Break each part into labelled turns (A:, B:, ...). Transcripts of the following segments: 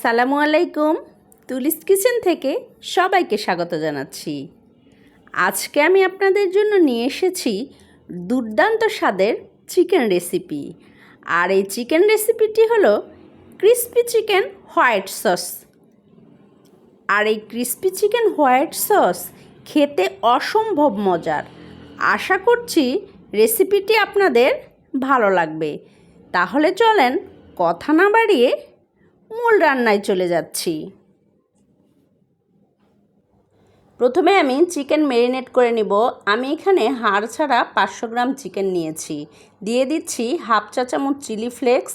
A: আসসালামু আলাইকুম। তুলিস কিচেন থেকে সবাইকে স্বাগত জানাচ্ছি। আজকে আমি আপনাদের জন্য নিয়ে এসেছি দুর্দান্ত স্বাদের চিকেন রেসিপি। আর এই চিকেন রেসিপিটি হলো ক্রিস্পি চিকেন হোয়াইট সস। আর এই ক্রিস্পি চিকেন হোয়াইট সস খেতে অসম্ভব মজার। আশা করছি রেসিপিটি আপনাদের ভালো লাগবে। তাহলে চলেন কথা না বাড়িয়ে মূল রান্নায় চলে যাচ্ছি। প্রথমে আমি চিকেন ম্যারিনেট করে নিব। আমি এখানে হাড় ছাড়া 500 গ্রাম চিকেন নিয়েছি। দিয়ে দিচ্ছি হাফ চা চামচ চিলি ফ্লেক্স,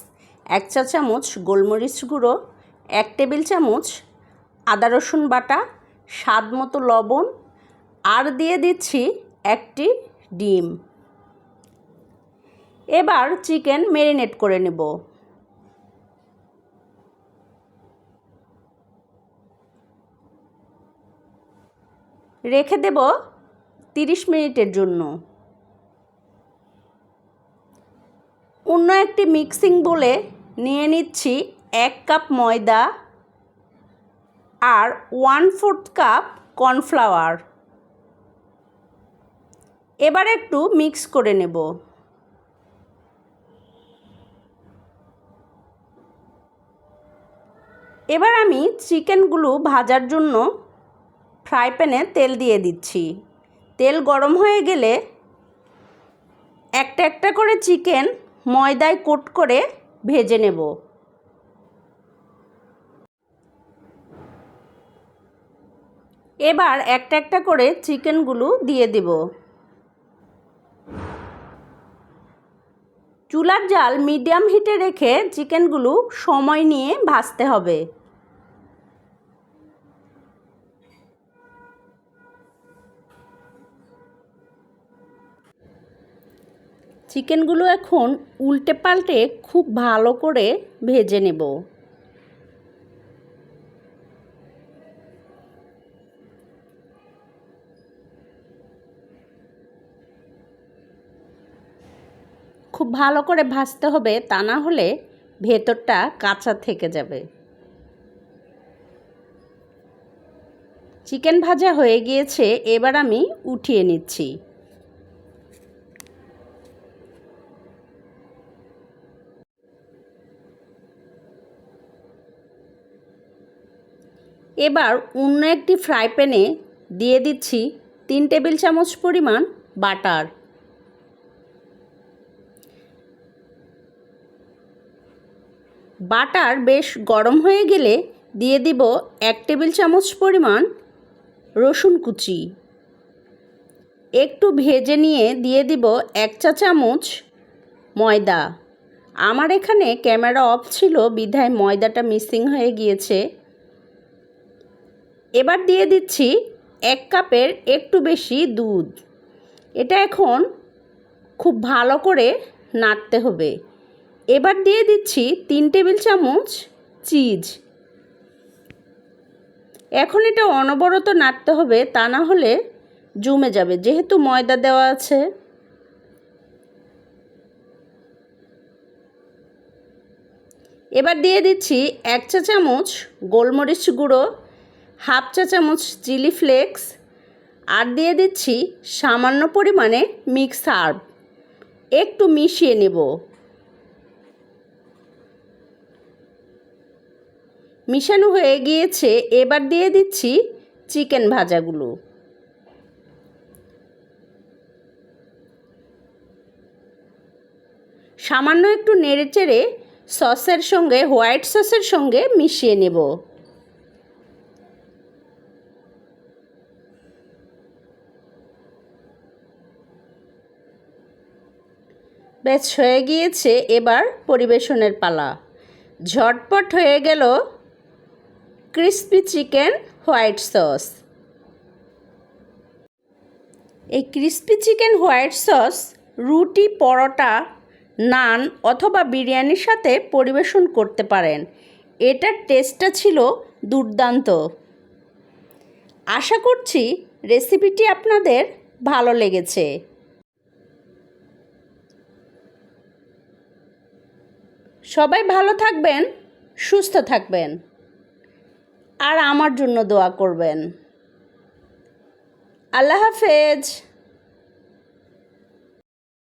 A: 1 চা চামচ গোলমরিচ গুঁড়ো, 1 টেবিল চামচ আদা রসুন বাটা, স্বাদ মতো লবণ, আর দিয়ে দিচ্ছি 1টি ডিম। এবার চিকেন ম্যারিনেট করে নেব। রেখে দেব 30 মিনিটের জন্য। অন্য একটি মিক্সিং বোলে নিয়ে নিচ্ছি 1 কাপ ময়দা আর 1/4 কাপ কর্নফ্লাওয়ার। এবার একটু মিক্স করে নেব। এবার আমি চিকেনগুলো ভাজার জন্য ফ্রাই প্যানে তেল দিয়ে দিচ্ছি। তেল গরম হয়ে গেলে একটা একটা করে চিকেন ময়দায় কোট করে ভেজে নেব। এবার একটা একটা করে চিকেনগুলো দিয়ে দেব। চুলার জাল মিডিয়াম হিটে রেখে চিকেনগুলো সময় নিয়ে ভাজতে হবে। চিকেনগুলো এখন উল্টে পাল্টে খুব ভালো করে ভেজে নেব। খুব ভালো করে ভাজতে হবে, তা না হলে ভেতরটা কাঁচা থেকে যাবে। চিকেন ভাজা হয়ে গিয়েছে, এবার আমি উঠিয়ে নিচ্ছি। এবার অন্য একটি ফ্রাই প্যানে দিয়ে দিচ্ছি 3 টেবিল চামচ পরিমাণ বাটার। বাটার বেশ গরম হয়ে গেলে দিয়ে দিব 1 টেবিল চামচ পরিমাণ রসুন কুচি। একটু ভেজে নিয়ে দিয়ে দিব 1 চা চামচ ময়দা। আমার এখানে ক্যামেরা অফ ছিল বিধায় ময়দাটা মিসিং হয়ে গিয়েছে। এবার দিয়ে দিচ্ছি 1 কাপের একটু বেশি দুধ। এটা এখন খুব ভালো করে নাড়তে হবে। এবার দিয়ে দিচ্ছি 3 টেবিল চামচ চিজ। এখন এটা অনবরত নাড়তে হবে, তা না হলে জমে যাবে, যেহেতু ময়দা দেওয়া আছে। এবার দিয়ে দিচ্ছি 1 চা চামচ গোলমরিচ গুঁড়ো, হাফ চা চামচ চিলি ফ্লেক্স, আর দিয়ে দিচ্ছি সামান্য পরিমাণে মিক্স হার্ব। একটু মিশিয়ে নেব। মিশানো হয়ে গিয়েছে, এবার দিয়ে দিচ্ছি চিকেন ভাজাগুলো। সামান্য একটু নেড়েচেড়ে সসের সঙ্গে, হোয়াইট সসের সঙ্গে মিশিয়ে নেব। বেশ হয়ে গিয়েছে, এবার পরিবেশনের পালা। ঝটপট হয়ে গেল ক্রিস্পি চিকেন হোয়াইট সস। এই ক্রিস্পি চিকেন হোয়াইট সস রুটি, পরোটা, নান অথবা বিরিয়ানির সাথে পরিবেশন করতে পারেন। এটার টেস্টটা ছিল দুর্দান্ত। আশা করছি রেসিপিটি আপনাদের ভালো লেগেছে। সবাই ভালো থাকবেন, সুস্থ থাকবেন। আর আমার জন্য দোয়া করবেন। আল্লাহ হাফেজ।